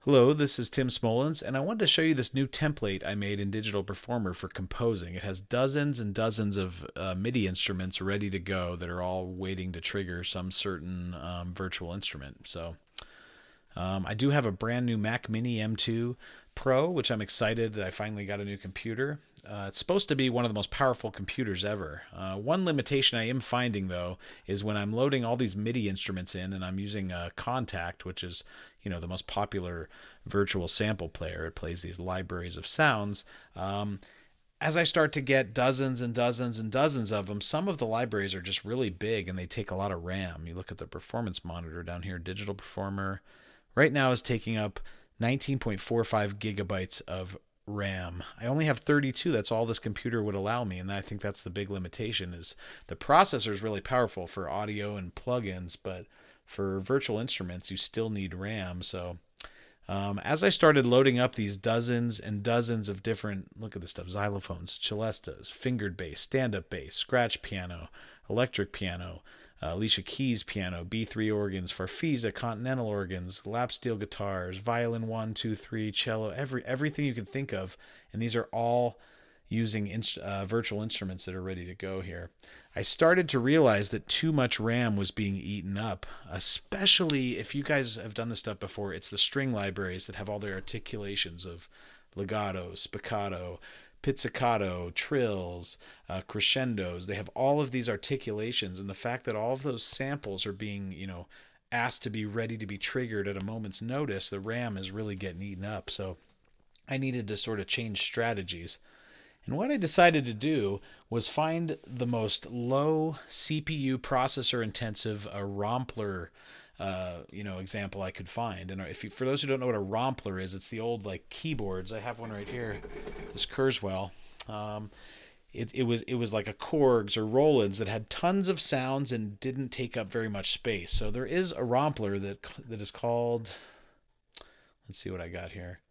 Hello, this is Tim Smolens, and I wanted to show you this new template I made in Digital Performer for composing. It has dozens and dozens of MIDI instruments ready to go that are all waiting to trigger some certain virtual instrument. I do have a brand new Mac Mini M2 Pro, which I'm excited that I finally got a new computer. It's supposed to be one of the most powerful computers ever. One limitation I am finding, though, is when I'm loading all these MIDI instruments in and I'm using Contact, which is the most popular virtual sample player. It plays these libraries of sounds. As I start to get dozens and dozens and dozens of them, some of the libraries are just really big and they take a lot of RAM. You look at the performance monitor down here, Digital Performer. Right now is taking up 19.45 gigabytes of RAM. I only have 32. That's all this computer would allow me, and I think that's the big limitation. Is the processor is really powerful for audio and plugins, but for virtual instruments, you still need RAM. So as I started loading up these dozens and dozens of different, look at this stuff, xylophones, celestas, fingered bass, stand-up bass, scratch piano, electric piano, Alicia Keys piano, B3 organs, Farfisa continental organs, lap steel guitars, violin 1, 2, 3, cello, everything you can think of, and these are all using virtual instruments that are ready to go here. I started to realize that too much RAM was being eaten up, especially if you guys have done this stuff before. It's the string libraries that have all their articulations of legato, spiccato, pizzicato, trills, crescendos. They have all of these articulations, and the fact that all of those samples are being, asked to be ready to be triggered at a moment's notice, the RAM is really getting eaten up. So I needed to sort of change strategies. And what I decided to do was find the most low CPU processor intensive Rompler example I could find. And for those who don't know what a Rompler is, it's the old keyboards. I have one right here, this Kurzweil. It was like a Korgs or Rolands that had tons of sounds and didn't take up very much space. So there is a Rompler that is called, let's see what I got here.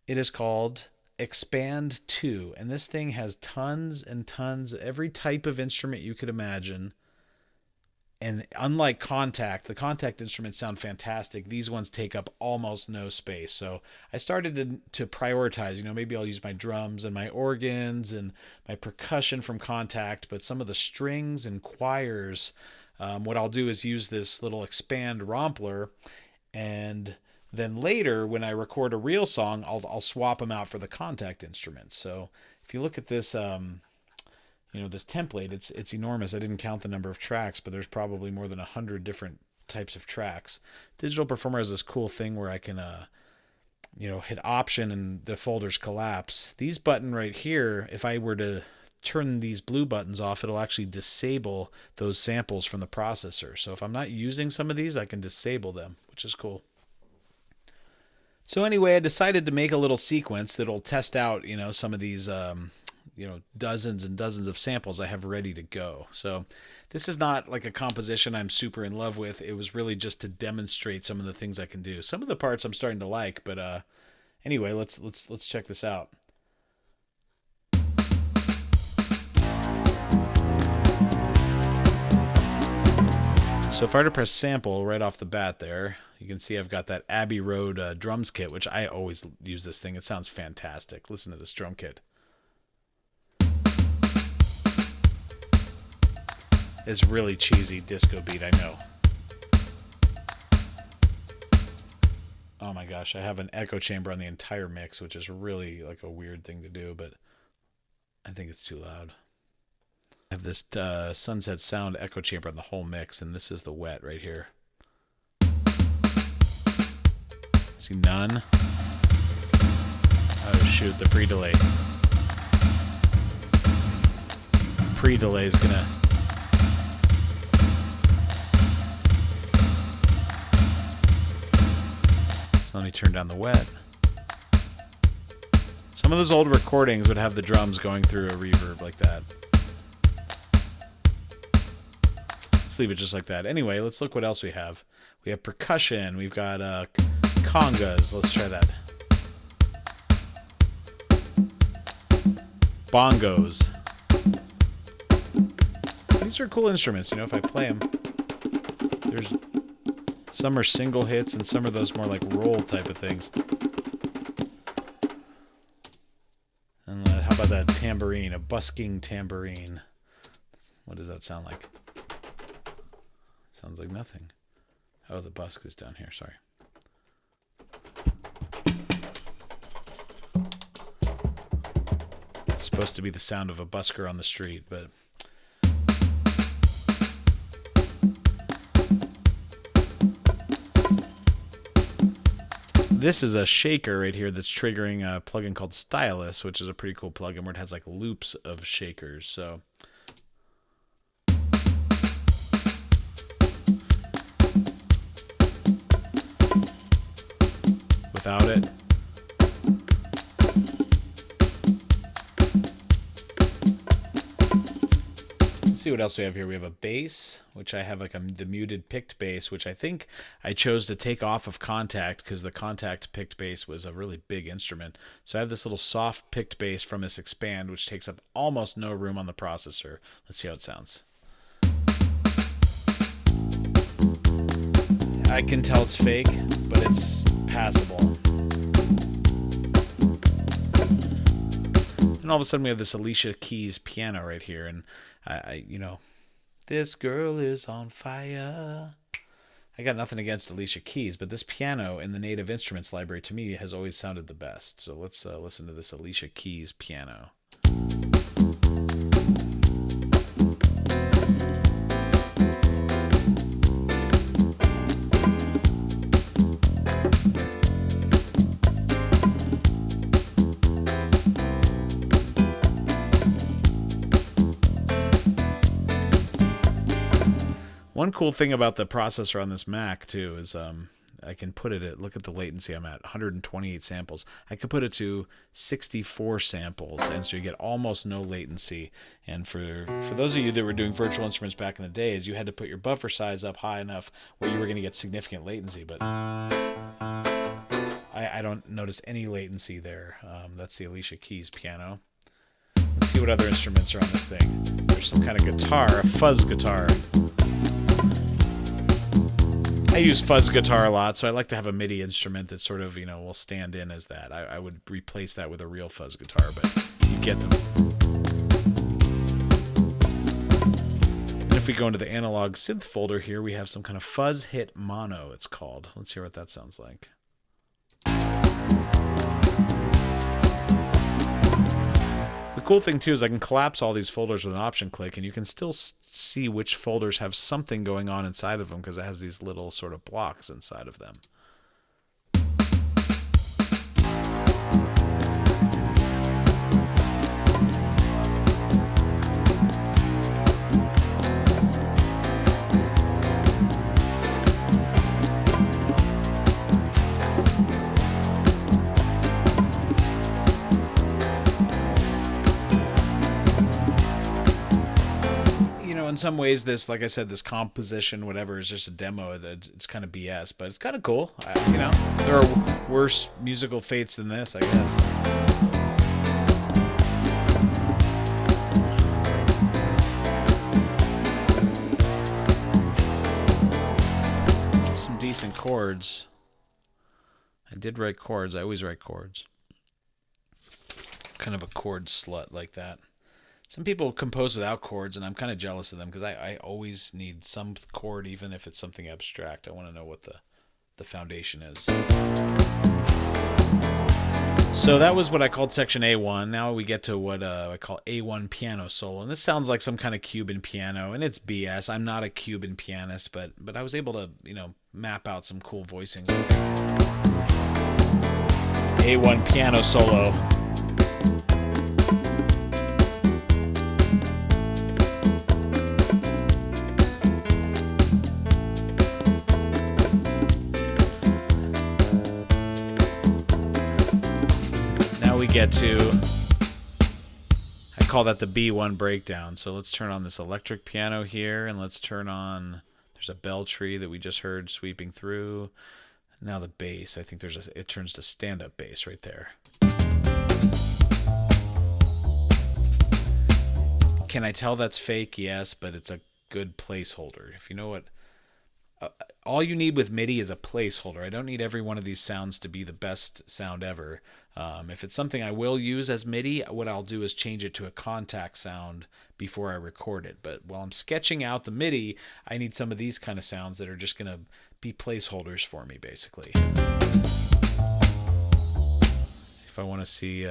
It is called Expand 2, and this thing has tons and tons, every type of instrument you could imagine. And unlike the Contact instruments sound fantastic. These ones take up almost no space. So I started to prioritize, maybe I'll use my drums and my organs and my percussion from Contact, but some of the strings and choirs, what I'll do is use this little Expand Rompler, and then later, when I record a real song, I'll swap them out for the Contact instruments. So if you look at this, this template, it's enormous. I didn't count the number of tracks, but there's probably more than 100 different types of tracks. Digital Performer has this cool thing where I can, hit Option and the folders collapse. These button right here, if I were to turn these blue buttons off, it'll actually disable those samples from the processor. So if I'm not using some of these, I can disable them, which is cool. So anyway, I decided to make a little sequence that'll test out, some of these, dozens and dozens of samples I have ready to go. So this is not like a composition I'm super in love with. It was really just to demonstrate some of the things I can do. Some of the parts I'm starting to like, but anyway, let's check this out. So if I were to press sample right off the bat there, you can see I've got that Abbey Road drums kit, which I always use this thing. It sounds fantastic. Listen to this drum kit. It's really cheesy disco beat, I know. Oh my gosh, I have an echo chamber on the entire mix, which is really like a weird thing to do, but I think it's too loud. I have this Sunset Sound echo chamber on the whole mix, and this is the wet right here. See, none. Oh shoot, the pre-delay. Pre-delay is gonna... So let me turn down the wet. Some of those old recordings would have the drums going through a reverb like that. Let's leave it just like that. Anyway, let's look what else we have. We have percussion. We've got congas. Let's try that. Bongos. These are cool instruments. If I play them, there's Some are single hits, and some are those more like roll type of things. And how about that tambourine, a busking tambourine? What does that sound like? Sounds like nothing. Oh, the busk is down here, sorry. It's supposed to be the sound of a busker on the street, but... This is a shaker right here that's triggering a plugin called Stylus, which is a pretty cool plugin where it has like loops of shakers. So without it, let's see what else we have here. We have a bass, which I have like the muted picked bass, which I think I chose to take off of Contact because the Contact picked bass was a really big instrument. So I have this little soft picked bass from this Expand, which takes up almost no room on the processor. Let's see how it sounds. I can tell it's fake, but it's passable. And all of a sudden we have this Alicia Keys piano right here, and I you know, this girl is on fire. I got nothing against Alicia Keys, but this piano in the Native Instruments library to me has always sounded the best. So let's listen to this Alicia Keys piano. One cool thing about the processor on this Mac too is I can put it at, look at the latency I'm at, 128 samples. I could put it to 64 samples, and so you get almost no latency. And for those of you that were doing virtual instruments back in the days, you had to put your buffer size up high enough where you were going to get significant latency, but I don't notice any latency there. That's the Alicia Keys piano. Let's see what other instruments are on this thing. There's some kind of guitar, a fuzz guitar. I use fuzz guitar a lot, so I like to have a MIDI instrument that sort of, you know, will stand in as that. I would replace that with a real fuzz guitar, but you get them. And if we go into the analog synth folder here, we have some kind of fuzz hit mono, it's called. Let's hear what that sounds like. The cool thing too is I can collapse all these folders with an option click, and you can still see which folders have something going on inside of them because it has these little sort of blocks inside of them. In some ways, this, like I said, this composition, whatever, is just a demo. It's kind of BS, but it's kind of cool. You know, there are worse musical fates than this, I guess. Some decent chords. I did write chords. I always write chords. Kind of a chord slut like that. Some people compose without chords, and I'm kind of jealous of them because I always need some chord, even if it's something abstract. I want to know what the foundation is. So that was what I called section A1. Now we get to what I call A1 piano solo. And this sounds like some kind of Cuban piano, and it's BS. I'm not a Cuban pianist, but I was able to, you know, map out some cool voicing. A1 piano solo. Get to, I call that the B1 breakdown. So let's turn on this electric piano here, and let's turn on, there's a bell tree that we just heard sweeping through. Now the bass, I think it turns to stand-up bass right there. Can I tell that's fake? Yes, but it's a good placeholder. If you know what All you need with MIDI is a placeholder. I don't need every one of these sounds to be the best sound ever. If it's something I will use as MIDI, what I'll do is change it to a contact sound before I record it. But while I'm sketching out the MIDI, I need some of these kind of sounds that are just going to be placeholders for me, basically. If I want to see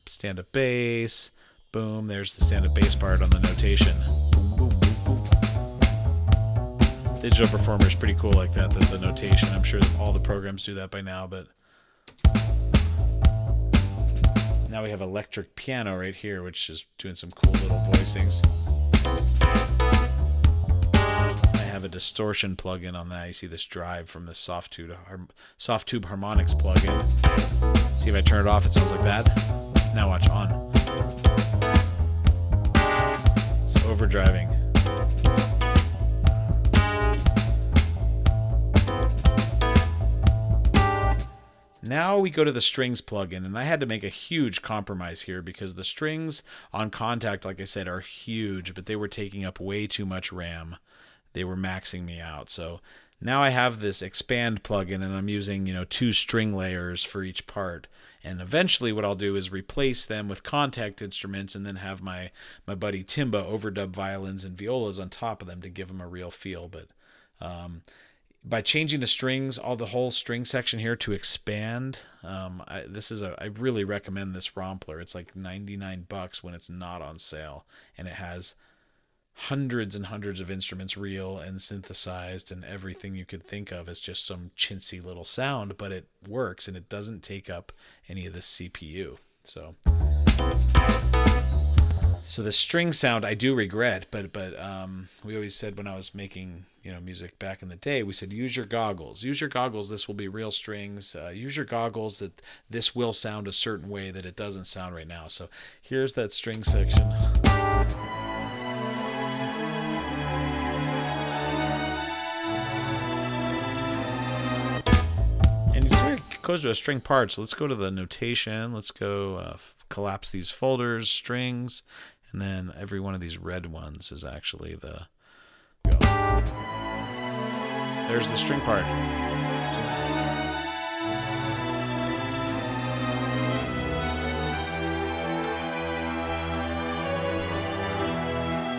stand-up bass, boom, there's the stand-up bass part on the notation. Digital Performer is pretty cool like that, the notation. I'm sure all the programs do that by now, but now we have electric piano right here, which is doing some cool little voicings. I have a distortion plugin on that. You see this drive from the soft tube harmonics plugin. See if I turn it off, it sounds like that. Now watch, on. It's overdriving. Now we go to the strings plugin, and I had to make a huge compromise here because the strings on Contact, like I said, are huge, but they were taking up way too much RAM. They were maxing me out. So now I have this expand plugin, and I'm using 2 string layers for each part. And eventually what I'll do is replace them with Contact instruments and then have my buddy Timba overdub violins and violas on top of them to give them a real feel. But by changing the strings, the whole string section here to expand, I really recommend this Rompler. It's like $99 when it's not on sale, and it has hundreds and hundreds of instruments, real and synthesized, and everything you could think of as just some chintzy little sound, but it works and it doesn't take up any of the CPU. So the string sound I do regret, but we always said when I was making music back in the day, we said use your goggles. Use your goggles. This will be real strings. Use your goggles that this will sound a certain way that it doesn't sound right now. So here's that string section. And it goes to a string part. So let's go to the notation. Let's go collapse these folders, strings. And then every one of these red ones is actually the... There's the string part.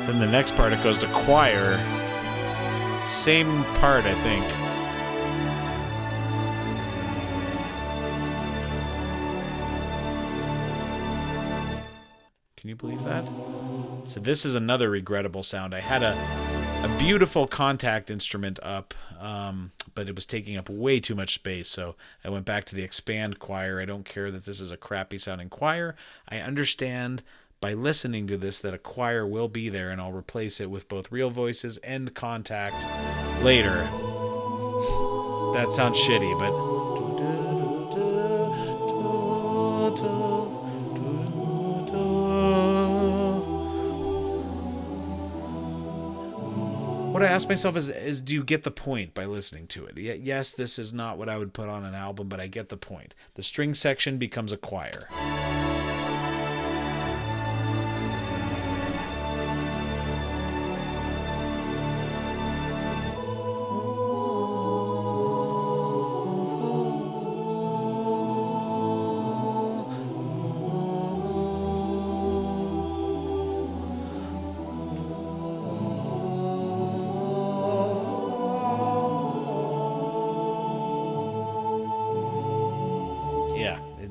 Then the next part, it goes to choir. Same part, I think. Can you believe that? So this is another regrettable sound. I had a beautiful Contact instrument up, but it was taking up way too much space, so I went back to the expand choir. I don't care that this is a crappy sounding choir. I understand by listening to this that a choir will be there, and I'll replace it with both real voices and Contact later. That sounds shitty, but... What I ask myself is do you get the point by listening to it? Yes, this is not what I would put on an album, but I get the point. The string section becomes a choir.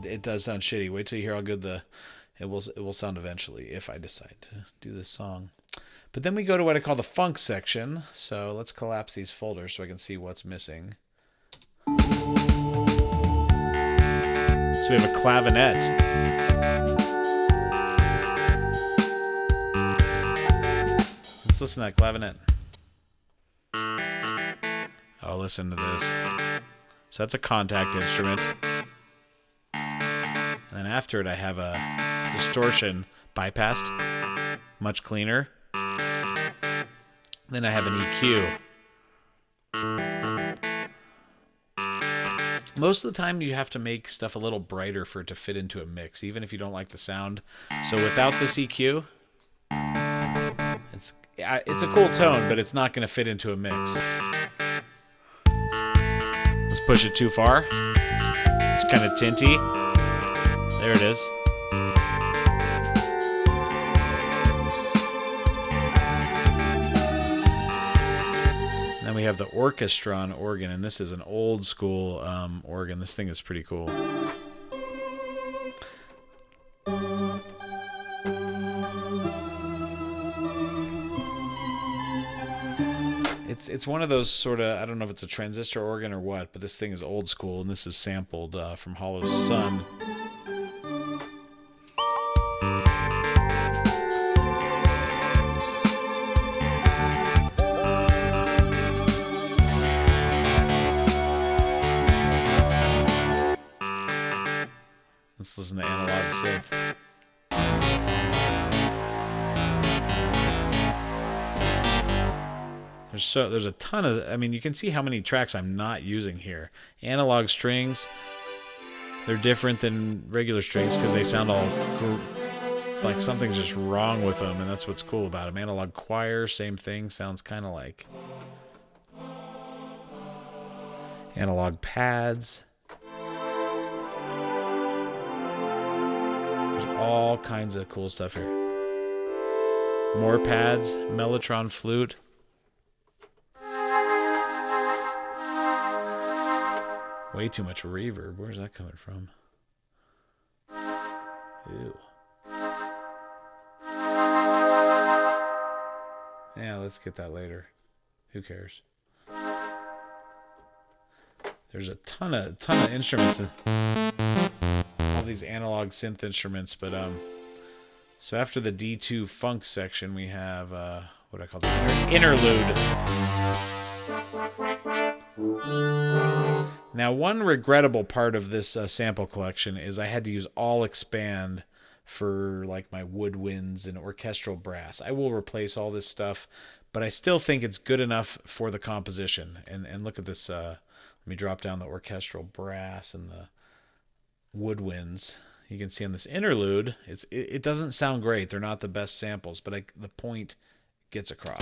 It does sound shitty. Wait till you hear how good it will sound eventually if I decide to do this song. But then we go to what I call the funk section. So let's collapse these folders so I can see what's missing. So we have a clavinet. Let's listen to that clavinet. Oh, listen to this. So that's a Contact instrument. And then after it, I have a distortion bypassed, much cleaner. Then I have an EQ. Most of the time, you have to make stuff a little brighter for it to fit into a mix, even if you don't like the sound. So without this EQ, it's a cool tone, but it's not going to fit into a mix. push it too far. It's kind of tinty. There it is. Then we have the Orchestron organ, and this is an old school organ. This thing is pretty cool. It's one of those sort of, I don't know if it's a transistor organ or what, but this thing is old school, and this is sampled from Hollow's Sun. Let's listen to analog synth. There's a ton of, I mean, you can see how many tracks I'm not using here. Analog strings, they're different than regular strings because they sound all like something's just wrong with them, and that's what's cool about them. Analog choir, same thing, sounds kind of like analog pads. There's all kinds of cool stuff here. More pads, Mellotron flute. Way too much reverb. Where's that coming from? Ew. Yeah, let's get that later. Who cares? There's a ton of instruments and all these analog synth instruments, but so after the D2 funk section, we have what I call the interlude. Now, one regrettable part of this sample collection is I had to use all expand for like my woodwinds and orchestral brass. I will replace all this stuff, but I still think it's good enough for the composition. And look at this. Let me drop down the orchestral brass and the woodwinds. You can see on this interlude, it doesn't sound great. They're not the best samples, but the point gets across.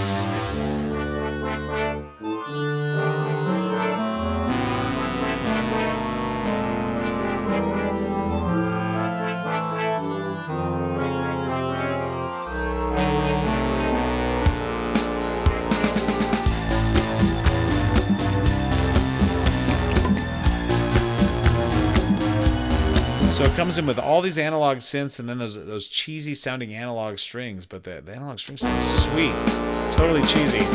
So it comes in with all these analog synths and then those cheesy sounding analog strings, but the analog strings sound sweet, totally cheesy.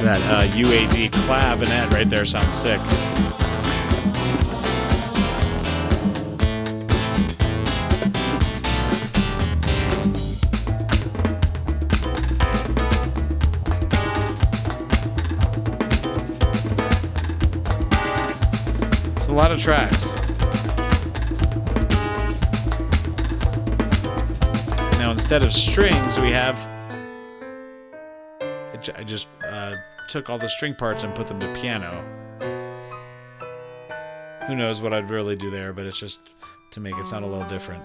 That UAD clavinet right there sounds sick. It's a lot of tracks. Now instead of strings, we have... I just took all the string parts and put them to piano. Who knows what I'd really do there, but it's just to make it sound a little different.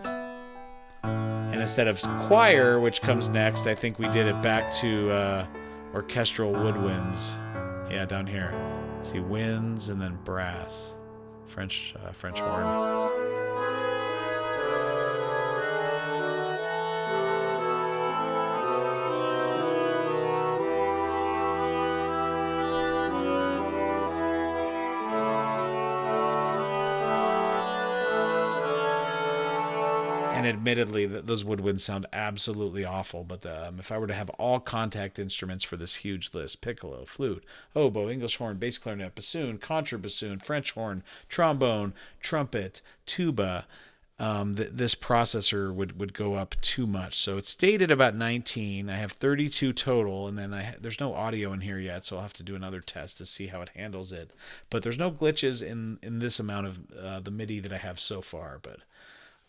And instead of choir, which comes next, I think we did it back to orchestral woodwinds. Yeah, down here. See, winds and then brass. French horn. And admittedly, those woodwinds sound absolutely awful, but if I were to have all contact instruments for this huge list, piccolo, flute, oboe, English horn, bass clarinet, bassoon, contrabassoon, French horn, trombone, trumpet, tuba, this processor would go up too much. So it's stated about 19. I have 32 total, and then there's no audio in here yet, so I'll have to do another test to see how it handles it. But there's no glitches in this amount of the MIDI that I have so far. But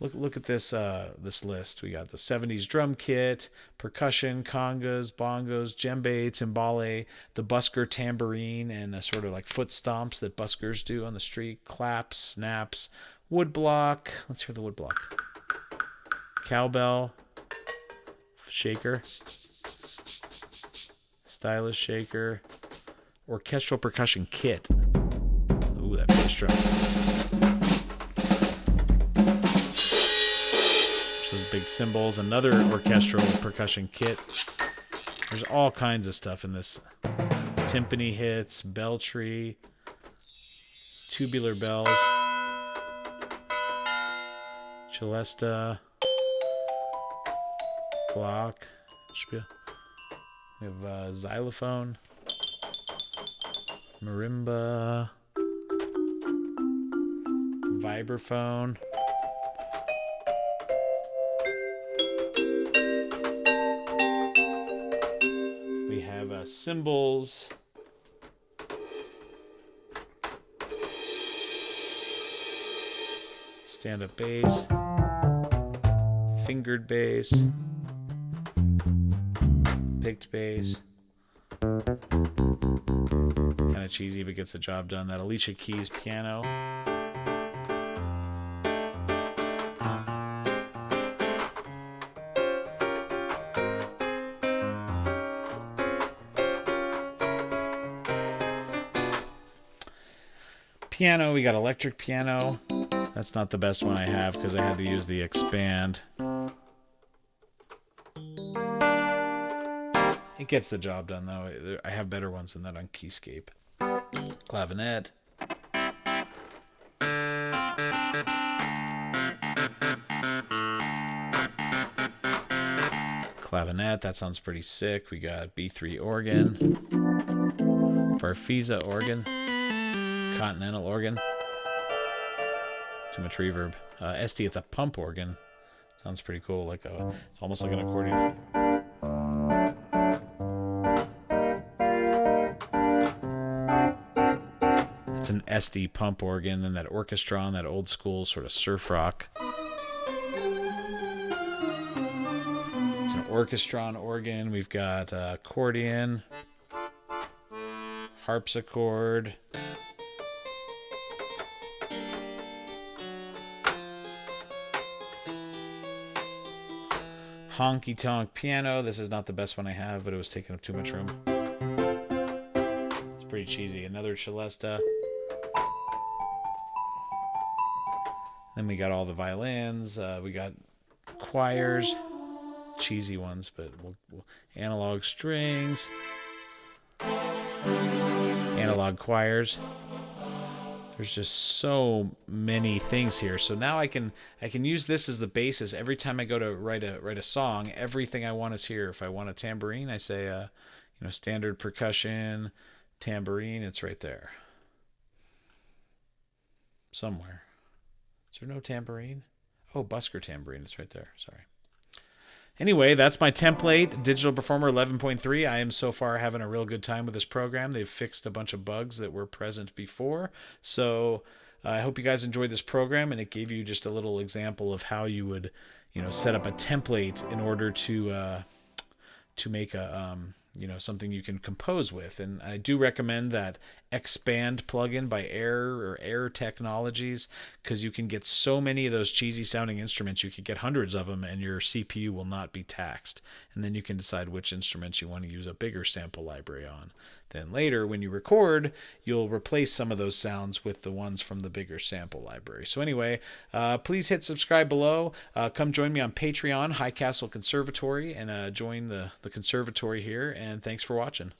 look at this this list. We got the 70s drum kit, percussion, congas, bongos, djembe, timbale, the busker tambourine, and sort of like foot stomps that buskers do on the street, claps, snaps, wood block. Let's hear the wood block. Cowbell, shaker, stylus shaker, orchestral percussion kit. Ooh, that bass drum. Those big cymbals, another orchestral percussion kit. There's all kinds of stuff in this. Timpani hits, bell tree, tubular bells, celesta, Glock. We have xylophone, marimba, vibraphone. We have cymbals. Stand-up bass. Fingered bass. Picked bass. Kind of cheesy, but gets the job done. That Alicia Keys piano. Piano, we got electric piano. That's not the best one I have because I had to use the expand. It gets the job done though. I have better ones than that on Keyscape. Clavinet. Clavinet, that sounds pretty sick. We got B3 organ. Farfisa organ. Continental organ. Too much reverb. SD, it's a pump organ. Sounds pretty cool. Like it's almost like an accordion. It's an SD pump organ, and that orchestron, that old school sort of surf rock. It's an orchestron organ. We've got accordion, harpsichord. Honky tonk piano. This is not the best one I have, but it was taking up too much room. It's pretty cheesy. Another celesta. Then we got all the violins. We got choirs. Cheesy ones, but we'll analog strings. Analog choirs. There's just so many things here. So now I can use this as the basis every time I go to write a song. Everything I want is here. If I want a tambourine, I say standard percussion, tambourine. It's right there. Somewhere. Is there no tambourine? Oh, busker tambourine. It's right there. Sorry. Anyway, that's my template, Digital Performer 11.3. I am so far having a real good time with this program. They've fixed a bunch of bugs that were present before. So I hope you guys enjoyed this program, and it gave you just a little example of how you would, set up a template in order to make a something you can compose with. And I do recommend that Expand plugin by Air Technologies, because you can get so many of those cheesy sounding instruments. You could get hundreds of them, and your CPU will not be taxed. And then you can decide which instruments you want to use a bigger sample library on. Then later, when you record, you'll replace some of those sounds with the ones from the bigger sample library. So anyway, please hit subscribe below. Come join me on Patreon, High Castle Conservatory, and join the conservatory here. And thanks for watching.